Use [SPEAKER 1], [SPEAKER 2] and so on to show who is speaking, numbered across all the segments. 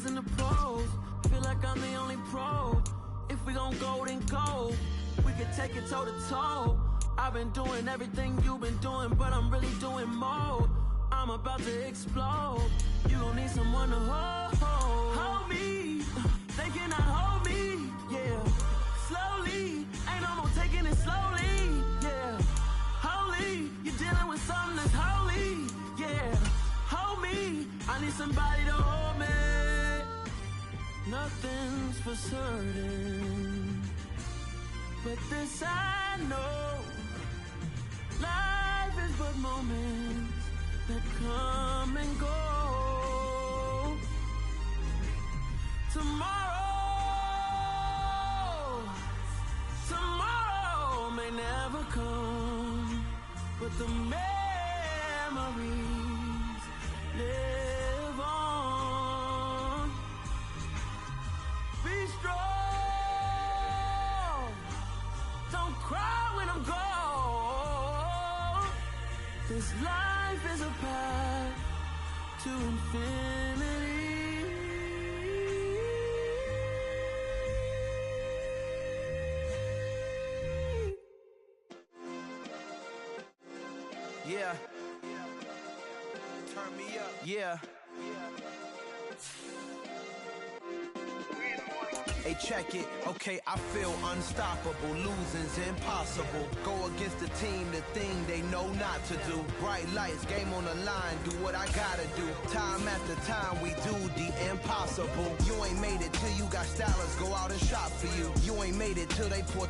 [SPEAKER 1] stars in the pros. Feel like I'm the only pro. If we gon' go, then go. We can take it toe to toe. I've been doing everything you've been doing, but I'm really doing more. I'm about to explode. You gon' need someone to hold me. They cannot hold me, yeah. Slowly, ain't no more taking it slowly, yeah. Holy, you're dealing with something that's holy, yeah. Hold me, I need somebody to hold me. Nothing's for certain, but this I know. Life is but moments that come and go. Tomorrow may never come, but the memories live on. Be strong, don't cry when I'm gone. This life is a path to infinity.
[SPEAKER 2] Yeah. Turn me up. Yeah. Hey, check it. Okay, I feel unstoppable. Losing's impossible. Go against the team, the thing they know not to do. Bright lights, game on the line. Do what I gotta do. Time after time, we do the impossible. You ain't made it till you got stylers go out and shop for you. You ain't made it till they put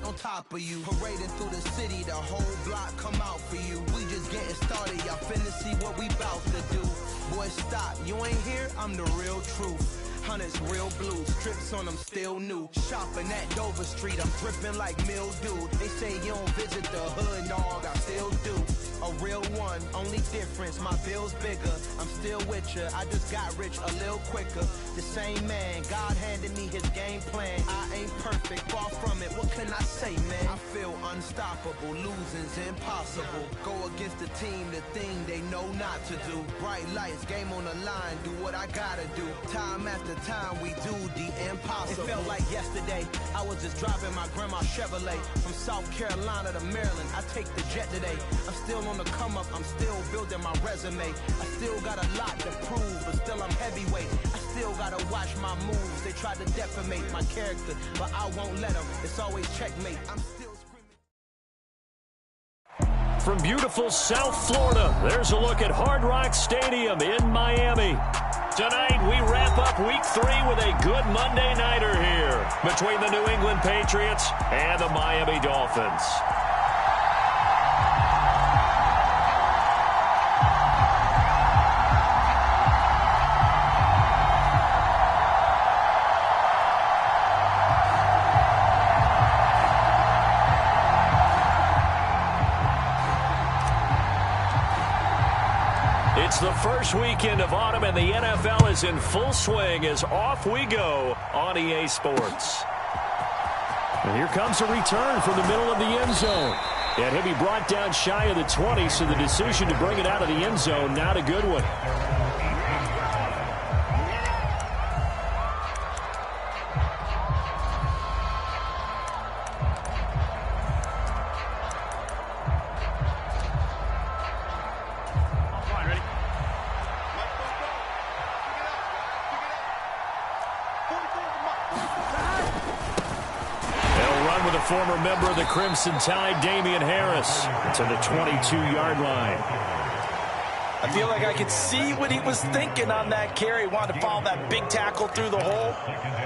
[SPEAKER 2] on top of you. Parading through the city, the whole block come out for you. We just getting started, y'all finna see what we bout to do. Boy, stop, you ain't here, I'm the real truth. Hunters real blue, strips on them still new. Shopping at Dover Street, I'm dripping like mildew. They say you don't visit the hood, dog, I still do. A real one, only difference, my bill's bigger. I'm still with ya, I just got rich a little quicker. The same man, God handed me his game plan. I ain't perfect, far from it, what can I say, man? I feel unstoppable, losing's impossible. Go against the team, the thing they know not to do. Bright lights, game on the line, do what I gotta do. Time after time, we do the impossible. It felt like yesterday, I was just driving my grandma's Chevrolet. From South Carolina to Maryland, I take the jet today. I'm still on the come up, I'm still building my resume. I still got a lot to prove, but still I'm heavyweight. I still gotta watch my moves. They try to defamate my character, but I won't let them. It's always checkmate. I'm still screaming.
[SPEAKER 3] From beautiful South Florida, there's a look at Hard Rock Stadium in Miami. Tonight, we wrap up Week 3 with a good Monday nighter here between the New England Patriots and the Miami Dolphins. It's the first weekend of autumn, and the NFL is in full swing as off we go on EA Sports. And here comes a return from the middle of the end zone. And he'll be brought down shy of the 20, so the decision to bring it out of the end zone, not a good one. Former member of the Crimson Tide, Damian Harris, to the 22-yard line.
[SPEAKER 4] I feel like I could see what he was thinking on that carry. Wanted to follow that big tackle through the hole.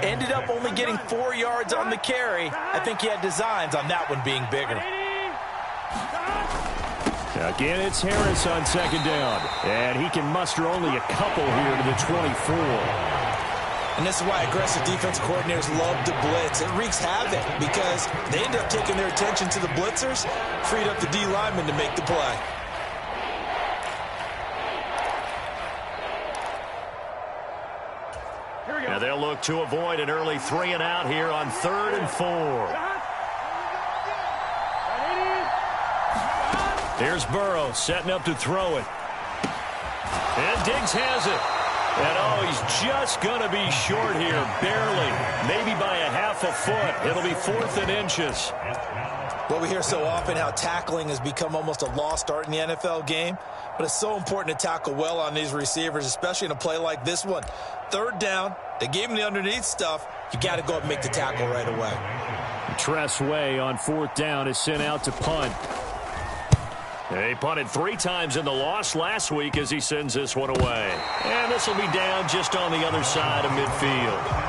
[SPEAKER 4] Ended up only getting 4 yards on the carry. I think he had designs on that one being bigger.
[SPEAKER 3] Again, it's Harris on second down. And he can muster only a couple here to the 24.
[SPEAKER 4] And this is why aggressive defense coordinators love to blitz. It wreaks havoc because they end up taking their attention to the blitzers, freed up the D lineman to make the play.
[SPEAKER 3] Now they'll look to avoid an early 3 and out here on 3rd and 4. Here's Burrow setting up to throw it. And Diggs has it. And oh, he's just going to be short here, barely, maybe by a half a foot. It'll be 4th and inches.
[SPEAKER 4] Well, we hear so often how tackling has become almost a lost art in the NFL game, but it's so important to tackle well on these receivers, especially in a play like this one. 3rd down, they gave him the underneath stuff. You got to go up and make the tackle right away.
[SPEAKER 3] Tress Way on 4th down is sent out to punt. He punted 3 times in the loss last week as he sends this one away. And this will be down just on the other side of midfield.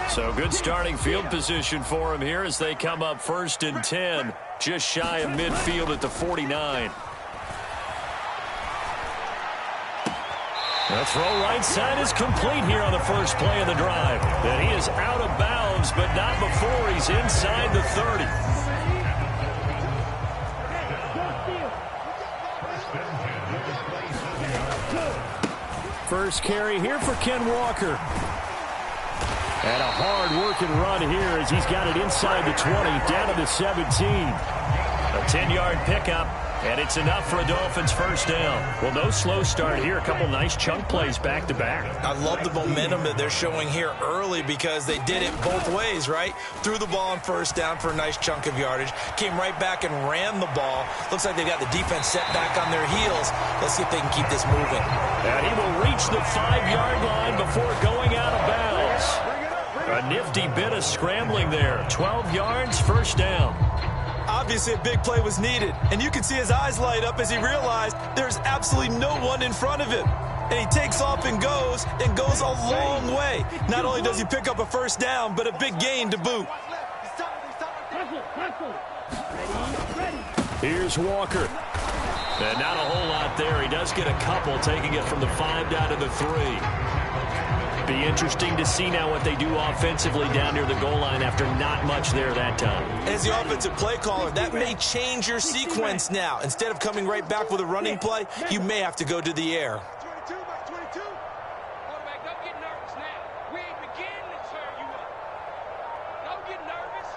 [SPEAKER 3] So good starting field position for him here as they come up 1st and 10, just shy of midfield at the 49. The throw right side is complete here on the first play of the drive. And he is out of bounds, but not before he's inside the 30. First carry here for Ken Walker. And a hard-working run here as he's got it inside the 20, down to the 17. A 10-yard pickup, and it's enough for a Dolphins first down. Well, no slow start here. A couple nice chunk plays back-to-back.
[SPEAKER 4] I love the momentum that they're showing here early because they did it both ways, right? Threw the ball on first down for a nice chunk of yardage. Came right back and ran the ball. Looks like they got the defense set back on their heels. Let's see if they can keep this moving.
[SPEAKER 3] And he will reach the 5-yard line before going out of bounds. A nifty bit of scrambling there. 12 yards, first down.
[SPEAKER 4] Obviously, a big play was needed, and you can see his eyes light up as he realized there's absolutely no one in front of him. And he takes off and goes a long way. Not only does he pick up a first down, but a big gain to boot.
[SPEAKER 3] Here's Walker. And not a whole lot there. He does get a couple, taking it from the 5 down to the 3. Be interesting to see now what they do offensively down near the goal line after not much there that time.
[SPEAKER 4] As the offensive play caller, that may change your sequence now. Instead of coming right back with a running play, you may have to go to the air.
[SPEAKER 5] 22 by 22. Quarterback, don't get nervous now. We ain't beginning to turn you up. Don't get nervous.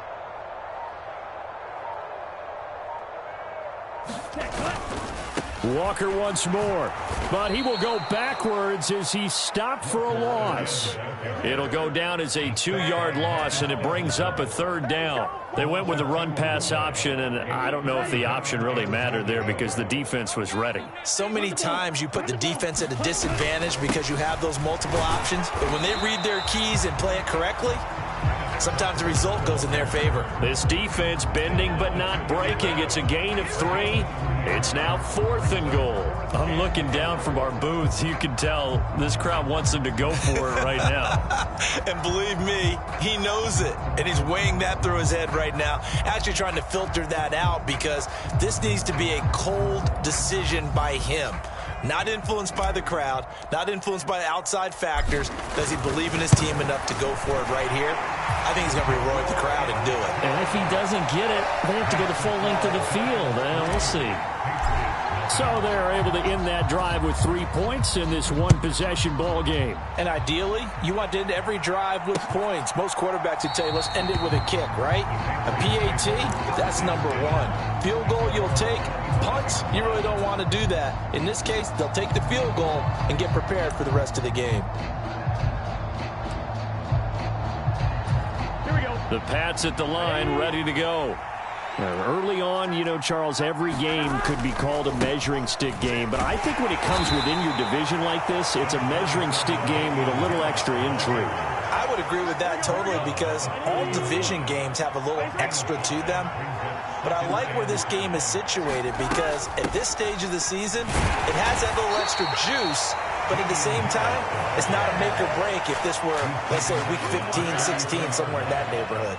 [SPEAKER 3] Walker once more, but he will go backwards as he stopped for a loss. It'll go down as a 2-yard loss, and it brings up a 3rd down. They went with the run-pass option, and I don't know if the option really mattered there because the defense was ready.
[SPEAKER 4] So many times you put the defense at a disadvantage because you have those multiple options, but when they read their keys and play it correctly, sometimes the result goes in their favor.
[SPEAKER 3] This defense bending but not breaking. It's a gain of 3. It's now 4th and goal. I'm looking down from our booths. You can tell this crowd wants them to go for it right now.
[SPEAKER 4] And believe me, he knows it. And he's weighing that through his head right now. Actually trying to filter that out because this needs to be a cold decision by him. Not influenced by the crowd, not influenced by outside factors. Does he believe in his team enough to go for it right here? I think he's going to be roaring the crowd and do it.
[SPEAKER 3] And if he doesn't get it, they have to go the full length of the field. We'll see. So they're able to end that drive with 3 points in this one-possession ball game.
[SPEAKER 4] And ideally, you want to end every drive with points. Most quarterbacks would tell you, let's end it with a kick, right? A PAT, that's number 1. Field goal you'll take. Punts, you really don't want to do that. In this case, they'll take the field goal and get prepared for the rest of the game.
[SPEAKER 3] Here we go. The Pats at the line, ready to go. Early on, you know, Charles, every game could be called a measuring stick game, but I think when it comes within your division like this, it's a measuring stick game with a little extra intrigue.
[SPEAKER 4] I would agree with that totally because all division games have a little extra to them. But I like where this game is situated because at this stage of the season, it has that little extra juice, but at the same time, it's not a make or break if this were, let's say, week 15, 16, somewhere in that neighborhood.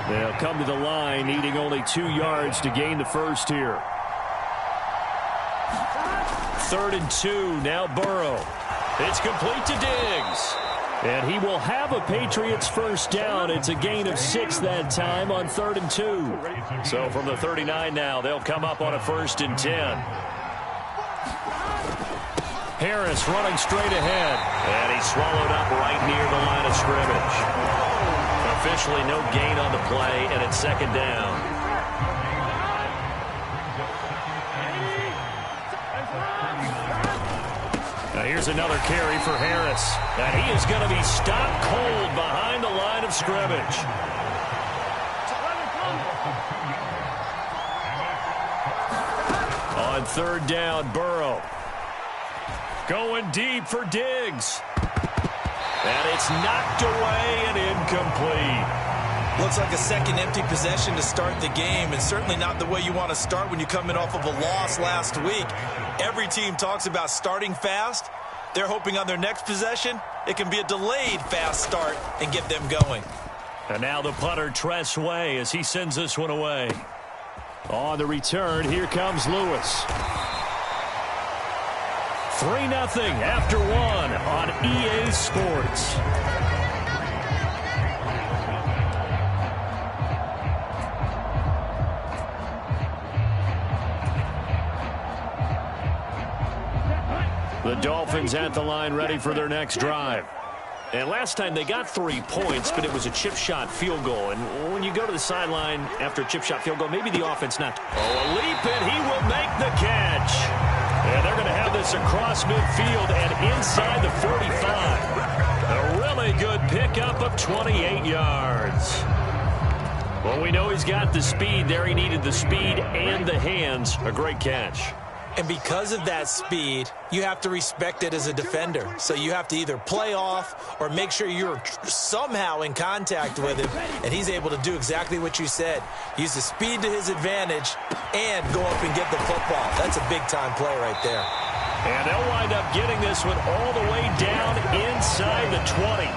[SPEAKER 3] They'll come to the line, needing only 2 yards to gain the first here. 3rd and 2, now Burrow. It's complete to Diggs. And he will have a Patriots first down. It's a gain of 6 that time on 3rd and 2. So from the 39 now, they'll come up on a 1st and 10. Harris running straight ahead. And he's swallowed up right near the line of scrimmage. Officially no gain on the play, and it's 2nd down. Now here's another carry for Harris. And he is going to be stopped cold behind the line of scrimmage. On 3rd down, Burrow. Going deep for Diggs. And it's knocked away and incomplete.
[SPEAKER 4] Looks like a second empty possession to start the game, and certainly not the way you want to start when you're coming off of a loss last week. Every team talks about starting fast. They're hoping on their next possession, it can be a delayed fast start and get them going.
[SPEAKER 3] And now the punter, Tress Way, as he sends this one away. On the return, here comes Lewis. 3-0 after 1 on EA Sports. The Dolphins at the line ready for their next drive. And last time they got 3 points, but it was a chip shot field goal. And when you go to the sideline after a chip shot field goal, maybe the offense not. Oh, a leap, and he will make the catch. And they're going to have this across midfield and inside the 45. A really good pickup of 28 yards. Well, we know he's got the speed there. He needed the speed and the hands. A great catch.
[SPEAKER 4] And because of that speed, you have to respect it as a defender. So you have to either play off or make sure you're somehow in contact with him. And he's able to do exactly what you said. Use the speed to his advantage and go up and get the football. That's a big-time play right there.
[SPEAKER 3] And they'll wind up getting this one all the way down inside the 20.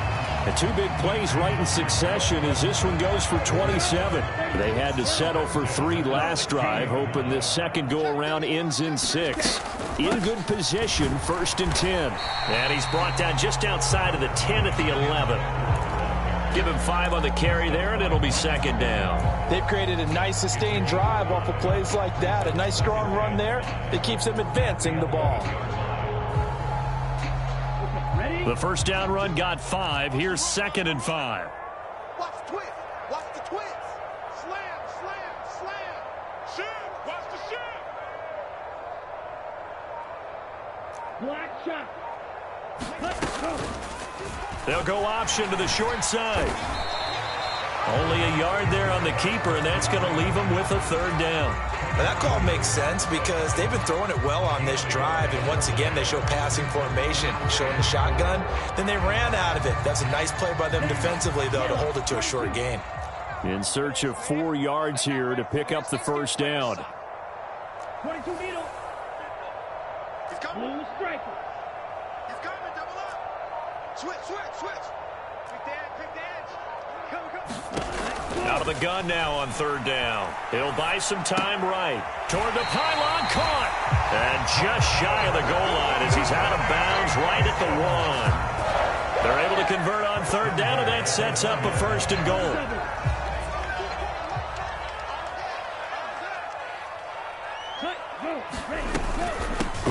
[SPEAKER 3] And 2 big plays right in succession as this one goes for 27. They had to settle for 3 last drive, hoping this second go-around ends in 6. In good position, 1st and 10. And he's brought down just outside of the 10 at the 11. Give him 5 on the carry there, and it'll be 2nd down.
[SPEAKER 4] They've created a nice sustained drive off of plays like that. A nice strong run there that keeps them advancing the ball.
[SPEAKER 3] The first down run got 5. Here's 2nd and 5.
[SPEAKER 5] Watch the twist. Watch the twist. Slam, slam, slam. Shoot. Watch the shoot. Black shot.
[SPEAKER 3] They'll go option to the short side. Only a yard there on the keeper, and that's going to leave them with a 3rd down.
[SPEAKER 4] Well, that call makes sense because they've been throwing it well on this drive, and once again they show passing formation, showing the shotgun. Then they ran out of it. That's a nice play by them defensively, though, to hold it to a short gain.
[SPEAKER 3] In search of 4 yards here to pick up the 1st down.
[SPEAKER 5] 22 meter. He's coming. Blue striker. He's coming. Double up. Switch, switch, switch. Quick the edge, quick the edge. Come.
[SPEAKER 3] Out of the gun now on 3rd down. He'll buy some time right. Toward the pylon, caught. And just shy of the goal line as he's out of bounds right at the 1. They're able to convert on 3rd down, and that sets up a 1st and goal.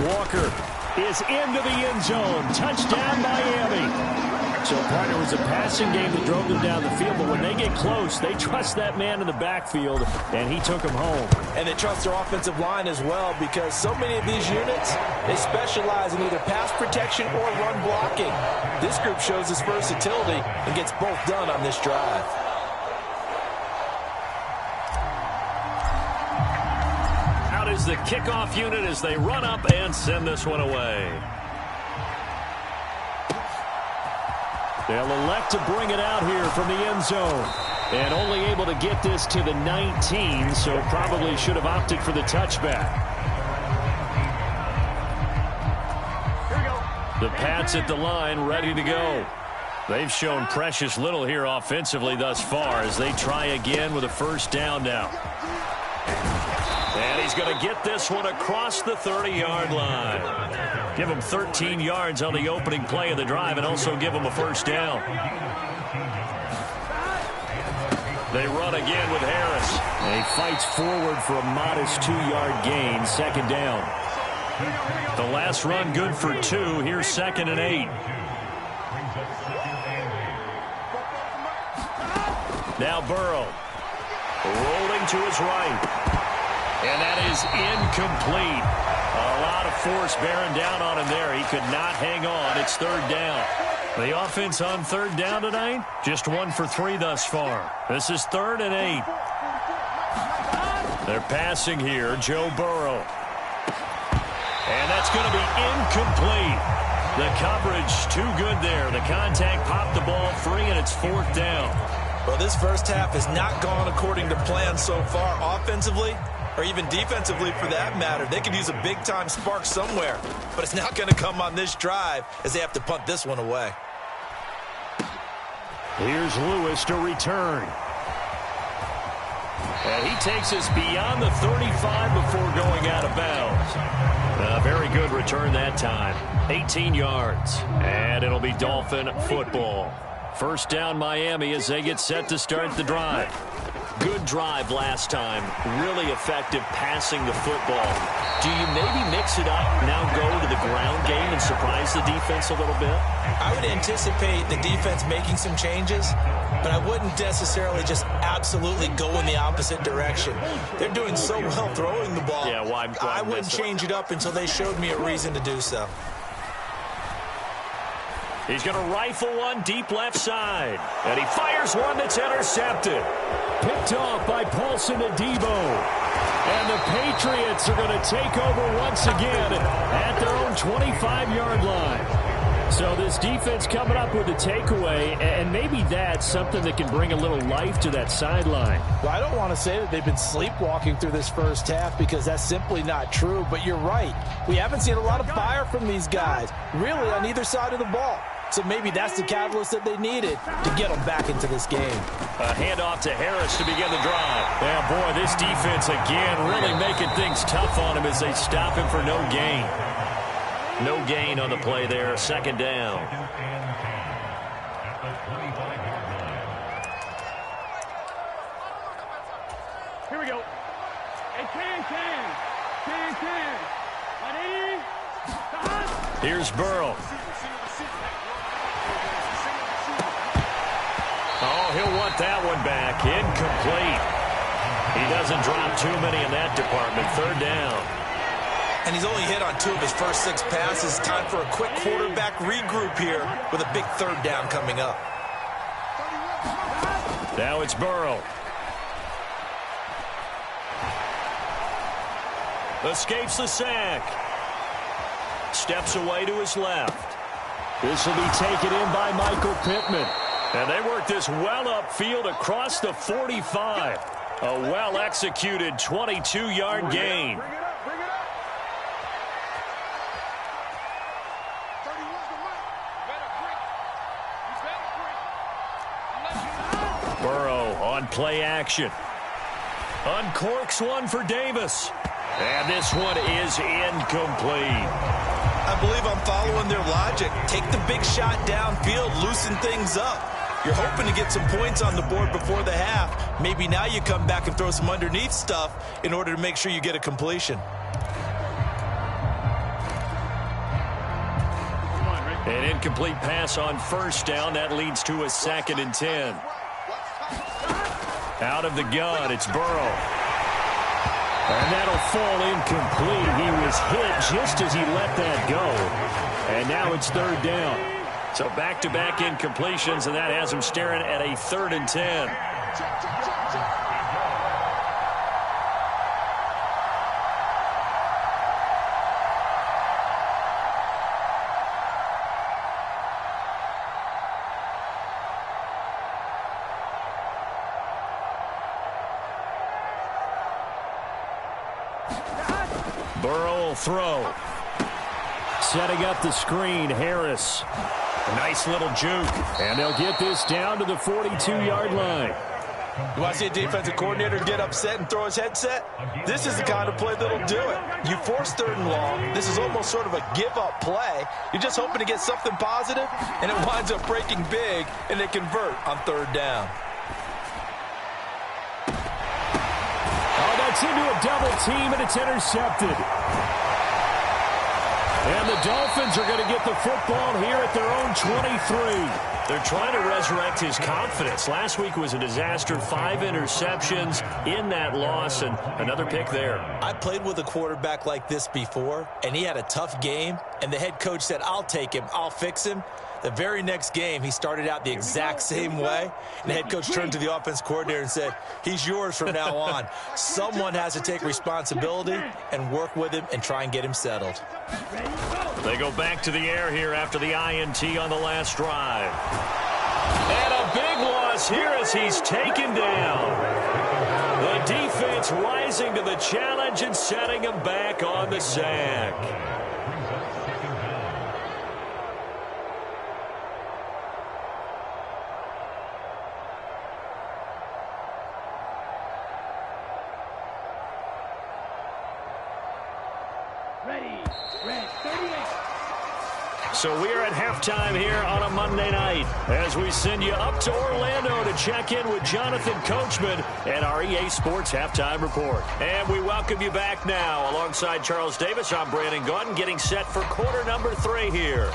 [SPEAKER 3] Walker is into the end zone. Touchdown, Miami. So, partner, it was a passing game that drove them down the field, but when they get close, they trust that man in the backfield, and he took them home.
[SPEAKER 4] And they trust their offensive line as well because so many of these units, they specialize in either pass protection or run blocking. This group shows its versatility and gets both done on this drive.
[SPEAKER 3] Out is the kickoff unit as they run up and send this one away. They'll elect to bring it out here from the end zone. And only able to get this to the 19, so probably should have opted for the touchback.
[SPEAKER 5] Here we go.
[SPEAKER 3] The Pats at the line ready to go. They've shown precious little here offensively thus far as they try again with a 1st down now. And he's going to get this one across the 30-yard line. Give him 13 yards on the opening play of the drive and also give him a first down. They run again with Harris. And he fights forward for a modest 2-yard gain, second down. The last run good for 2. Here's 2nd and 8. Now Burrow. Rolling to his right. And that is incomplete. A lot of force bearing down on him there. He could not hang on. It's 3rd down. The offense on 3rd down tonight, just 1 for 3 thus far. This is 3rd and 8. They're passing here, Joe Burrow. And that's going to be incomplete. The coverage too good there. The contact popped the ball free, and it's 4th down.
[SPEAKER 4] Well, this first half has not gone according to plan so far offensively, or even defensively for that matter. They could use a big-time spark somewhere, but it's not going to come on this drive as they have to punt this one away.
[SPEAKER 3] Here's Lewis to return. And he takes us beyond the 35 before going out of bounds. A very good return that time. 18 yards. And it'll be Dolphin football. First down Miami as they get set to start the drive. Good drive last time. Really effective passing the football. Do you maybe mix it up, now go to the ground game and surprise the defense a little bit?
[SPEAKER 4] I would anticipate the defense making some changes, but I wouldn't necessarily just absolutely go in the opposite direction. They're doing so well throwing the ball.
[SPEAKER 3] Yeah, why
[SPEAKER 4] I wouldn't change it up until they showed me a reason to do so.
[SPEAKER 3] He's going to rifle one deep left side. And he fires one that's intercepted. Picked off by Paulson Adebo. And the Patriots are going to take over once again at their own 25-yard line. So this defense coming up with a takeaway, and maybe that's something that can bring a little life to that sideline.
[SPEAKER 4] Well, I don't want to say that they've been sleepwalking through this first half because that's simply not true, but you're right. We haven't seen a lot of fire from these guys, really on either side of the ball. So maybe that's the catalyst that they needed to get them back into this game.
[SPEAKER 3] A handoff to Harris to begin the drive. Yeah, boy, this defense again really making things tough on him as they stop him for no gain. No gain on the play there. Second down.
[SPEAKER 5] Here we go. Hey, can. Ready? Start.
[SPEAKER 3] Here's Burrow. Oh, he'll want that one back. Incomplete. He doesn't drop too many in that department. Third down.
[SPEAKER 4] And he's only hit on 2 of his first 6 passes. Time for a quick quarterback regroup here with a big third down coming up.
[SPEAKER 3] Now it's Burrow. Escapes the sack. Steps away to his left. This will be taken in by Michael Pittman. And they work this well upfield across the 45. A well-executed 22-yard gain. Burrow on play action. Uncorks one for Davis. And this one is incomplete.
[SPEAKER 4] I believe I'm following their logic. Take the big shot downfield, loosen things up. You're hoping to get some points on the board before the half. Maybe now you come back and throw some underneath stuff in order to make sure you get a completion.
[SPEAKER 3] An incomplete pass on first down. That leads to a 2nd and 10. Out of the gun, it's Burrow. And that'll fall incomplete. He was hit just as he let that go. And now it's 3rd down. So back-to-back incompletions, and that has him staring at a 3rd and 10. Burrow will throw. Setting up the screen, Harris. A nice little juke. And they'll get this down to the 42-yard line.
[SPEAKER 4] You want to see a defensive coordinator get upset and throw his headset? This is the kind of play that'll do it. You force 3rd and long. This is almost sort of a give-up play. You're just hoping to get something positive, and it winds up breaking big, and they convert on 3rd down.
[SPEAKER 3] Oh, that's into a double team, and it's intercepted. And the Dolphins are going to get the football here at their own 23. They're trying to resurrect his confidence. Last week was a disaster. 5 interceptions in that loss, and another pick there.
[SPEAKER 4] I played with a quarterback like this before, and he had a tough game, and the head coach said, I'll take him, I'll fix him. The very next game, he started out the exact same way, and the head coach turned to the offense coordinator and said, he's yours from now on. Someone has to take responsibility and work with him and try and get him settled.
[SPEAKER 3] They go back to the air here after the INT on the last drive. And a big loss here as he's taken down. The defense rising to the challenge and setting him back on the sack. So we are at halftime here on a Monday night as we send you up to Orlando to check in with Jonathan Coachman and our EA Sports Halftime Report. And we welcome you back now. Alongside Charles Davis, I'm Brandon Gaudin, getting set for quarter number 3 here.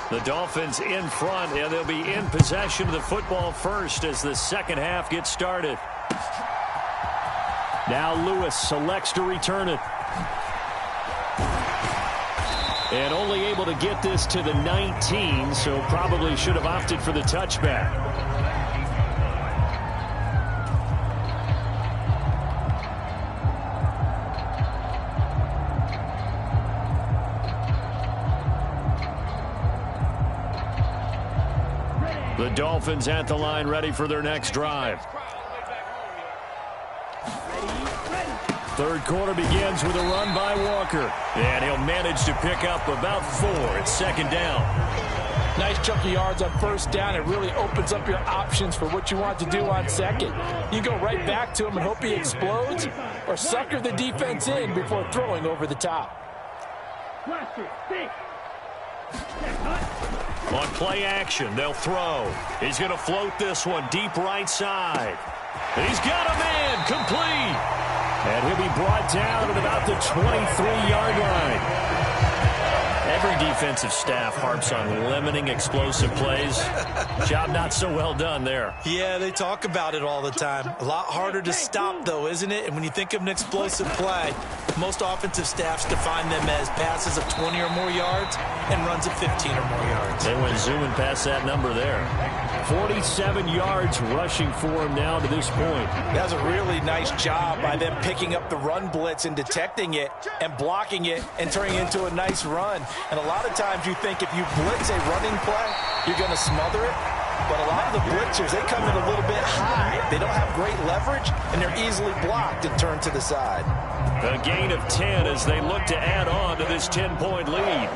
[SPEAKER 3] The Dolphins in front, and they'll be in possession of the football first as the second half gets started. Now Lewis selects to return it. And only able to get this to the 19, so probably should have opted for the touchback. The Dolphins at the line, ready for their next drive. Third quarter begins with a run by Walker. And he'll manage to pick up about 4. It's second down.
[SPEAKER 4] Nice chunky yards on first down. It really opens up your options for what you want to do on second. You go right back to him and hope he explodes, or sucker the defense in before throwing over the top.
[SPEAKER 3] On play action, they'll throw. He's going to float this one deep right side. He's got a man, complete. And he'll be brought down at about the 23-yard line. Every defensive staff harps on limiting explosive plays. Job not so well done there.
[SPEAKER 4] Yeah, they talk about it all the time. A lot harder to stop, though, isn't it? And when you think of an explosive play, most offensive staffs define them as passes of 20 or more yards and runs of 15 or more yards.
[SPEAKER 3] They went zooming past that number there. 47 yards rushing for him now to this point.
[SPEAKER 4] That was a really nice job by them picking up the run blitz and detecting it and blocking it and turning it into a nice run. And a lot of times you think if you blitz a running play, you're going to smother it. But a lot of the blitzers, they come in a little bit high. They don't have great leverage, and they're easily blocked and turned to the side.
[SPEAKER 3] A gain of 10 as they look to add on to this 10-point lead.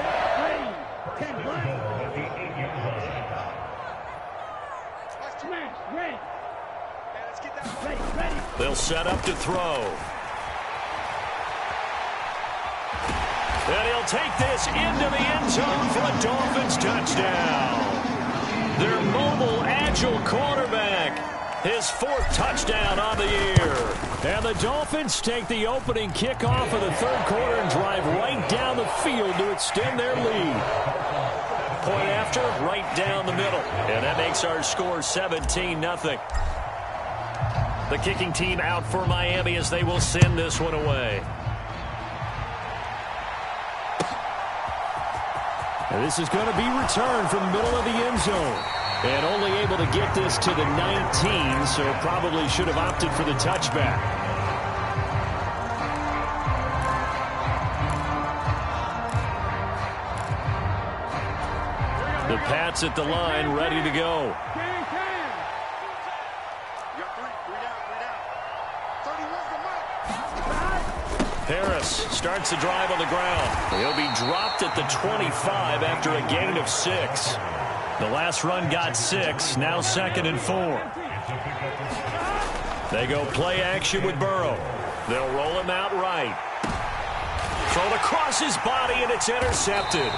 [SPEAKER 3] They'll set up to throw. And he'll take this into the end zone for a Dolphins touchdown. Their mobile, agile quarterback, his 4th touchdown on the year. And the Dolphins take the opening kickoff of the third quarter and drive right down the field to extend their lead. Point after, right down the middle. And that makes our score 17-0. The kicking team out for Miami as they will send this one away. And this is going to be returned from the middle of the end zone. And only able to get this to the 19, so probably should have opted for the touchback. The Pats at the line, ready to go. Harris starts the drive on the ground. He'll be dropped at the 25 after a gain of 6. The last run got 6. Now 2nd and 4. They go play action with Burrow. They'll roll him out right. Thrown across his body, and it's intercepted.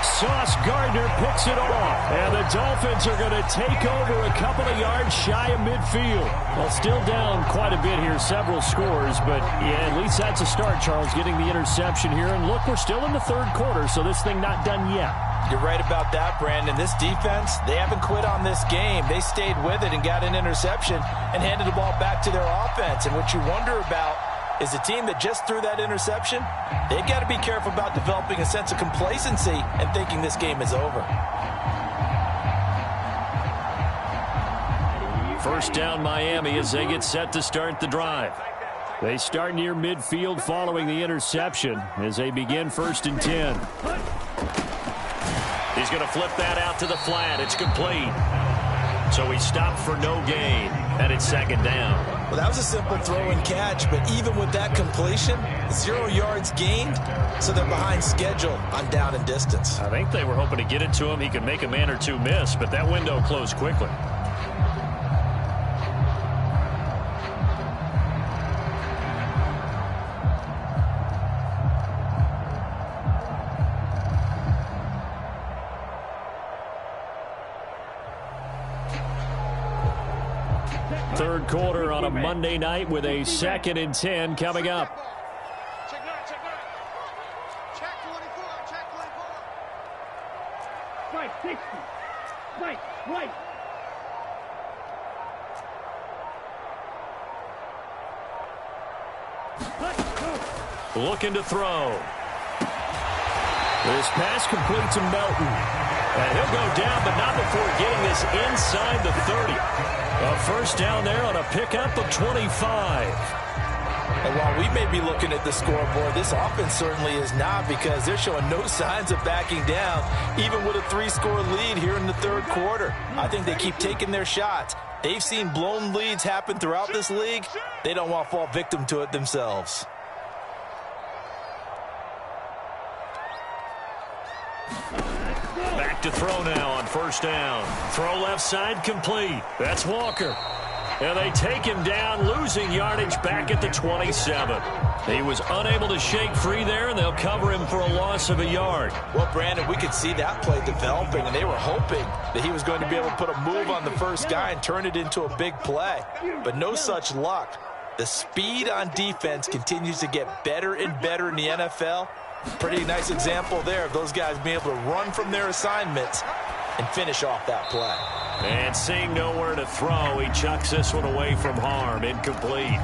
[SPEAKER 3] Sauce Gardner picks it off, and the Dolphins are going to take over a couple of yards shy of midfield. Well, still down quite a bit here, several scores, but yeah, at least that's a start, Charles, getting the interception here. And look, we're still in the 3rd quarter, so this thing not done yet.
[SPEAKER 4] You're right about that, Brandon. This defense, they haven't quit on this game. They stayed with it and got an interception and handed the ball back to their offense. And what you wonder about is the team that just threw that interception, they've got to be careful about developing a sense of complacency and thinking this game is over.
[SPEAKER 3] First down Miami as they get set to start the drive. They start near midfield following the interception as they begin 1st and 10. He's going to flip that out to the flat. It's complete. So he stopped for no gain, and it's 2nd down.
[SPEAKER 4] Well, that was a simple throw and catch, but even with that completion, 0 yards gained, so they're behind schedule on down and distance.
[SPEAKER 3] I think they were hoping to get it to him. He could make a man or two miss, but that window closed quickly. Third quarter on a Monday night with a 2nd and 10 coming up.
[SPEAKER 5] Check 9, check 9. Check 24, check 24. Right, 60. Right.
[SPEAKER 3] Looking to throw. This pass complete to Melton. And he'll go down, but not before getting this inside the 30. A first down there on a pickup of 25.
[SPEAKER 4] And while we may be looking at the scoreboard, this offense certainly is not, because they're showing no signs of backing down, even with a 3-score lead here in the 3rd quarter. I think they keep taking their shots. They've seen blown leads happen throughout this league. They don't want to fall victim to it themselves.
[SPEAKER 3] Back to throw now on 1st down. Throw left side complete. That's Walker. And they take him down, losing yardage back at the 27. He was unable to shake free there, and they'll cover him for a loss of a yard.
[SPEAKER 4] Well, Brandon, we could see that play developing, and they were hoping that he was going to be able to put a move on the first guy and turn it into a big play. But no such luck. The speed on defense continues to get better and better in the NFL. Pretty nice example there of those guys being able to run from their assignments and finish off that play.
[SPEAKER 3] And seeing nowhere to throw, he chucks this one away from harm. Incomplete.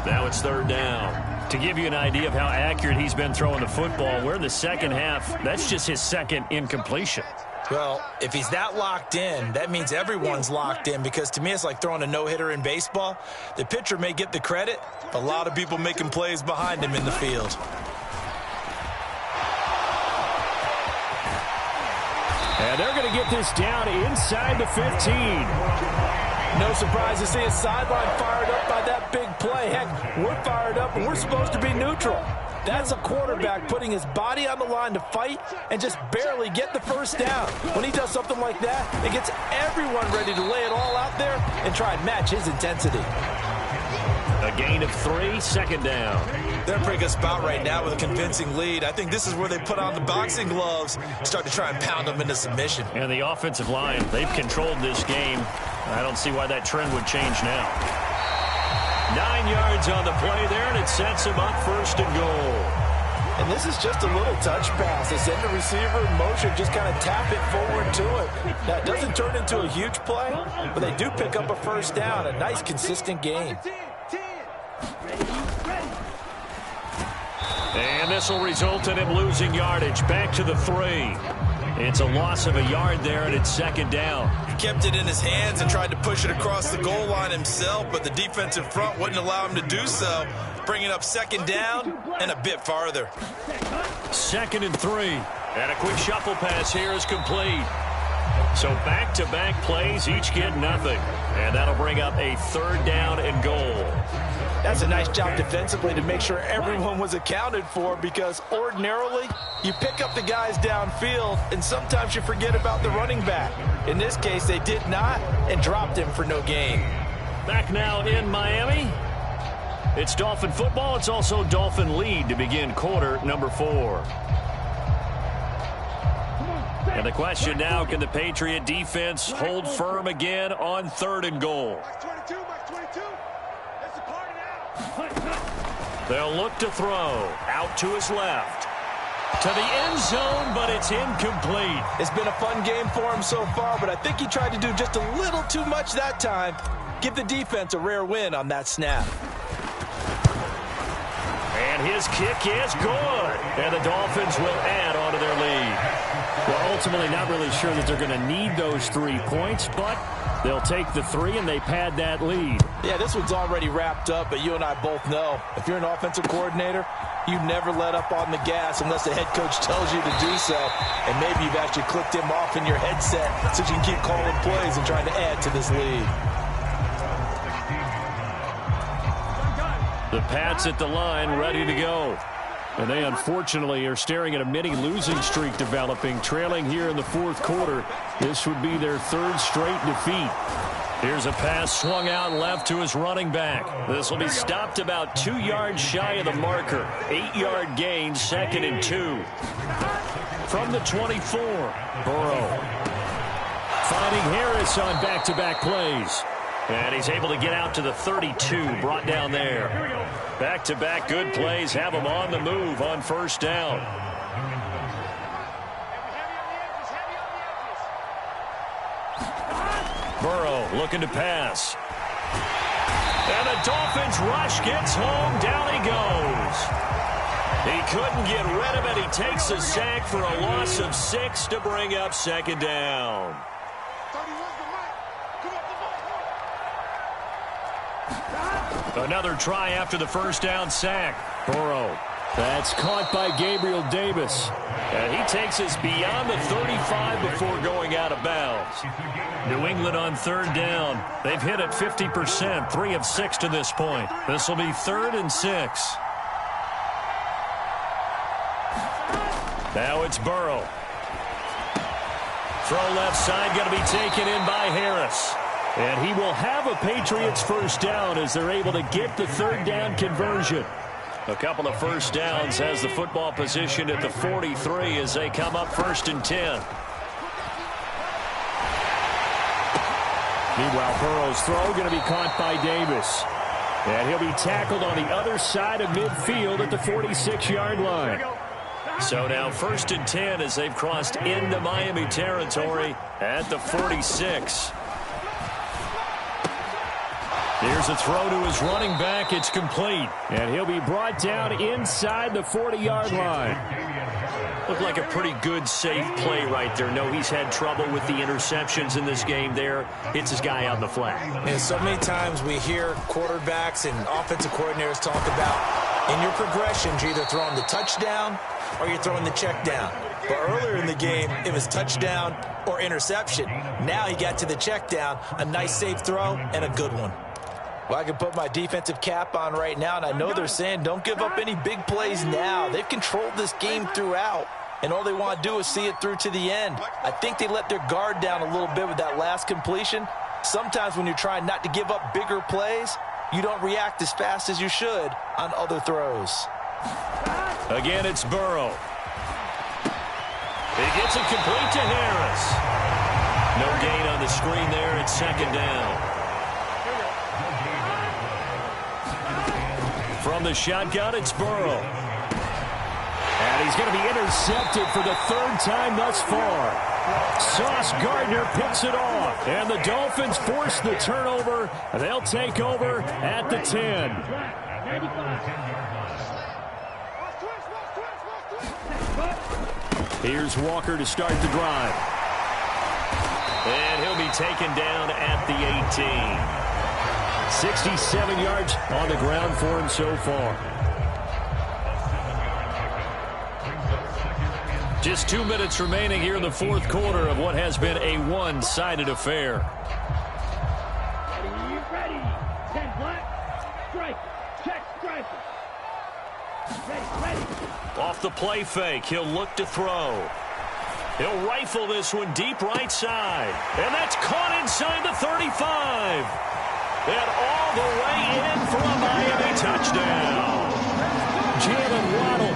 [SPEAKER 3] Now it's 3rd down. To give you an idea of how accurate he's been throwing the football, we're in the 2nd half. That's just his 2nd incompletion.
[SPEAKER 4] Well, if he's that locked in, that means everyone's locked in, because to me it's like throwing a no-hitter in baseball. The pitcher may get the credit, but a lot of people making plays behind him in the field.
[SPEAKER 3] And they're going to get this down inside the 15.
[SPEAKER 4] No surprise to see a sideline fired up by that big play. Heck, we're fired up, and we're supposed to be neutral. That's a quarterback putting his body on the line to fight and just barely get the first down. When he does something like that, it gets everyone ready to lay it all out there and try and match his intensity.
[SPEAKER 3] A gain of 3, 2nd down.
[SPEAKER 4] They're in a pretty good spot right now with a convincing lead. I think this is where they put on the boxing gloves, start to try and pound them into submission.
[SPEAKER 3] And the offensive line, they've controlled this game. I don't see why that trend would change now. 9 yards on the play there, and it sets him up 1st and goal.
[SPEAKER 4] And this is just a little touch pass. They send the receiver in motion, just kind of tap it forward to it. Now, it doesn't turn into a huge play, but they do pick up a first down. A nice, consistent game.
[SPEAKER 3] And this will result in him losing yardage back to the 3. It's a loss of a yard there, and it's 2nd down.
[SPEAKER 4] He kept it in his hands and tried to push it across the goal line himself, but the defense in front wouldn't allow him to do so, bringing up 2nd down and a bit farther.
[SPEAKER 3] 2nd and 3. And a quick shuffle pass here is complete. So back-to-back plays, each get nothing. And that'll bring up a 3rd down and goal.
[SPEAKER 4] That's a nice job defensively to make sure everyone was accounted for, because ordinarily you pick up the guys downfield and sometimes you forget about the running back. In this case, they did not and dropped him for no gain.
[SPEAKER 3] Back now in Miami. It's Dolphin football. It's also Dolphin lead to begin quarter number 4. And the question now, can the Patriot defense hold firm again on 3rd and goal? They'll look to throw. Out to his left. To the end zone, but it's incomplete.
[SPEAKER 4] It's been a fun game for him so far, but I think he tried to do just a little too much that time. Give the defense a rare win on that snap.
[SPEAKER 3] And his kick is good. And the Dolphins will add on to their lead. Well, ultimately not really sure that they're going to need those 3 points, but they'll take the 3 and they pad that lead.
[SPEAKER 4] Yeah, this one's already wrapped up, but you and I both know if you're an offensive coordinator, you never let up on the gas unless the head coach tells you to do so. And maybe you've actually clicked him off in your headset so you can keep calling plays and trying to add to this lead.
[SPEAKER 3] The Pats at the line, ready to go. And they unfortunately are staring at a mini losing streak developing, trailing here in the 4th quarter. This would be their 3rd straight defeat. Here's a pass swung out left to his running back. This will be stopped about 2 yards shy of the marker. 8-yard gain, 2nd and 2. From the 24, Burrow. Finding Harris on back-to-back plays. And he's able to get out to the 32, brought down there. Back-to-back good plays have him on the move on 1st down. Burrow looking to pass. And the Dolphins rush, gets home, down he goes. He couldn't get rid of it. He takes a sack for a loss of 6 to bring up 2nd down. Another try after the 1st down sack. Burrow. That's caught by Gabriel Davis. And he takes us beyond the 35 before going out of bounds. New England on 3rd down. They've hit it 50%, 3 of 6 to this point. This will be 3rd and 6. Now it's Burrow. Throw left side, going to be taken in by Harris. And he will have a Patriots 1st down as they're able to get the 3rd down conversion. A couple of 1st downs has the football position at the 43 as they come up 1st and 10. Meanwhile, Burrow's throw going to be caught by Davis. And he'll be tackled on the other side of midfield at the 46-yard line. So now 1st and 10 as they've crossed into Miami territory at the 46. Here's a throw to his running back. It's complete. And he'll be brought down inside the 40-yard line. Looked like a pretty good, safe play right there. No, he's had trouble with the interceptions in this game there. Hits his guy out in the flat.
[SPEAKER 4] And so many times we hear quarterbacks and offensive coordinators talk about in your progressions, you're either throwing the touchdown or you're throwing the check down. But earlier in the game, it was touchdown or interception. Now he got to the check down, a nice safe throw, and a good one. Well, I can put my defensive cap on right now, and I know they're saying don't give up any big plays now. They've controlled this game throughout, and all they want to do is see it through to the end. I think they let their guard down a little bit with that last completion. Sometimes when you're trying not to give up bigger plays, you don't react as fast as you should on other throws.
[SPEAKER 3] Again, it's Burrow. He gets it complete to Harris. No gain on the screen there. It's 2nd down. From the shotgun, it's Burrow. And he's going to be intercepted for the 3rd time thus far. Sauce Gardner picks it off. And the Dolphins force the turnover. They'll take over at the 10. Here's Walker to start the drive. And he'll be taken down at the 18. 67 yards on the ground for him so far. Just 2 minutes remaining here in the 4th quarter of what has been a one-sided affair. Off the play fake, he'll look to throw. He'll rifle this one deep right side. And that's caught inside the 35. And all the way in for a Miami touchdown. Jalen Waddle,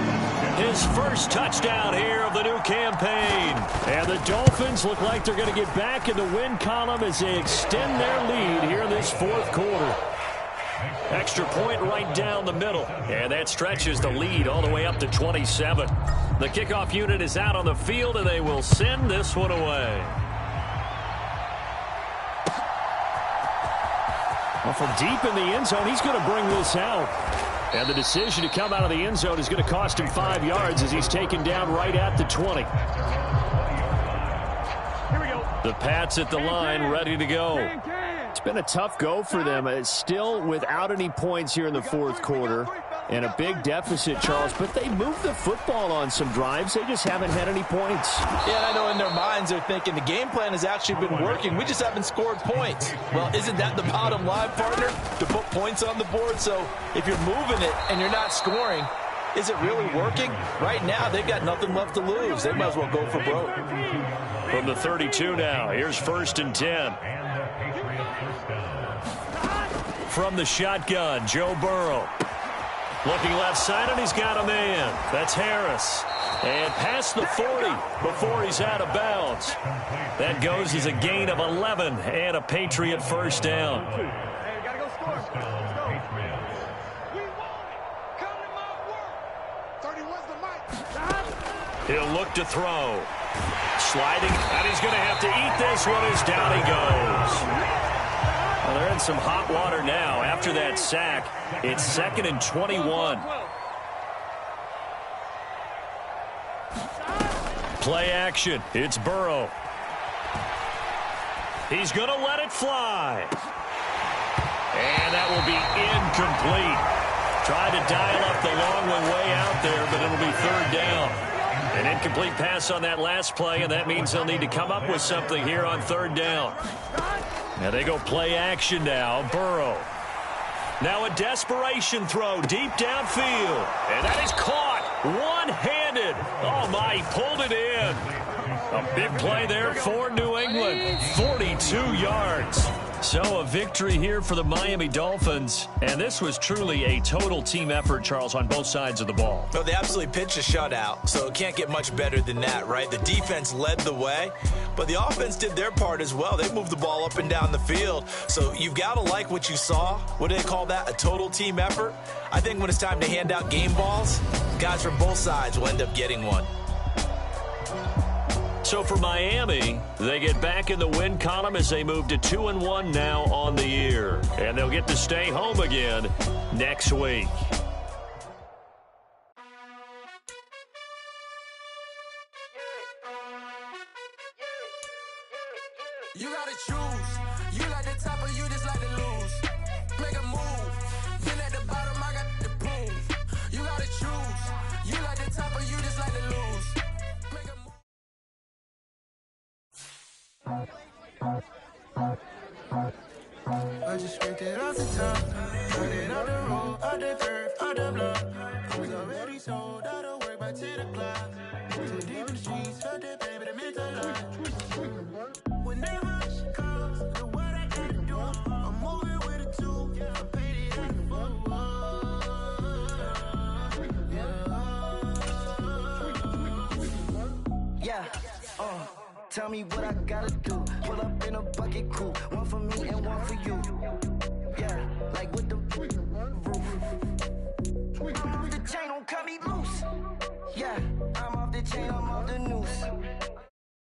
[SPEAKER 3] his first touchdown here of the new campaign. And the Dolphins look like they're going to get back in the win column as they extend their lead here in this fourth quarter. Extra point right down the middle. And that stretches the lead all the way up to 27. The kickoff unit is out on the field, and they will send this one away. Well, from deep in the end zone, he's going to bring this out. And the decision to come out of the end zone is going to cost him 5 yards as he's taken down right at the 20.
[SPEAKER 5] Here we go.
[SPEAKER 3] The Pats at the line, ready to go.
[SPEAKER 6] It's been a tough go for them. It's still without any points here in the fourth quarter and a big deficit, Charles, but they moved the football on some drives. They just haven't had any points.
[SPEAKER 4] Yeah, and I know in their minds they're thinking the game plan has actually been working. We just haven't scored points. Well, isn't that the bottom line, partner? To put points on the board. So if you're moving it and you're not scoring, is it really working? Right now, they've got nothing left to lose. They might as well go for broke.
[SPEAKER 3] From the 32 now, here's 1st and 10. From the shotgun, Joe Burrow. Looking left side, and he's got a man. That's Harris. And past the 40 before he's out of bounds. That goes as a gain of 11 and a Patriot first down.
[SPEAKER 5] Hey, we gotta go score. Let's go. We want it. Come to my work. 31's the mic.
[SPEAKER 3] He'll look to throw. Sliding, and he's going to have to eat this one as down he goes. Well, they're in some hot water now after that sack. It's 2nd and 21. Play action. It's Burrow. He's going to let it fly. And that will be incomplete. Tried to dial up the long one way out there, but it'll be 3rd down. An incomplete pass on that last play, and that means they'll need to come up with something here on 3rd down. Now they go play action now. Burrow. Now a desperation throw deep downfield. And that is caught one-handed. Oh, my, he pulled it in. A big play there for New England. 42 yards. So a victory here for the Miami Dolphins. And this was truly a total team effort, Charles, on both sides of the ball.
[SPEAKER 4] No, they absolutely pitched a shutout, so it can't get much better than that, right? The defense led the way, but the offense did their part as well. They moved the ball up and down the field. So you've got to like what you saw. What do they call that? A total team effort? I think when it's time to hand out game balls, guys from both sides will end up getting one.
[SPEAKER 3] So for Miami, they get back in the win column as they move to 2-1 now on the year. And they'll get to stay home again next week.
[SPEAKER 1] You gotta choose. You like the top or you just like to lose. Make a move. Been at the bottom, I got the proof. You gotta choose. You like the top or you just like to lose. Make a move. I just scraped it off the top, put it on the road, out the curve, out the block. I was already sold out of work by 10 o'clock. Too deep in the streets, heard that baby, the mental lie. Whenever she calls, do what I gotta do. I'm moving with a two, I paid it out the book. Yeah, tell me what I gotta do. Pull up in a bucket crew, one for me and one for you. Yeah, like with the roof. I'm off the chain, don't cut me loose. Yeah, I'm off the chain, I'm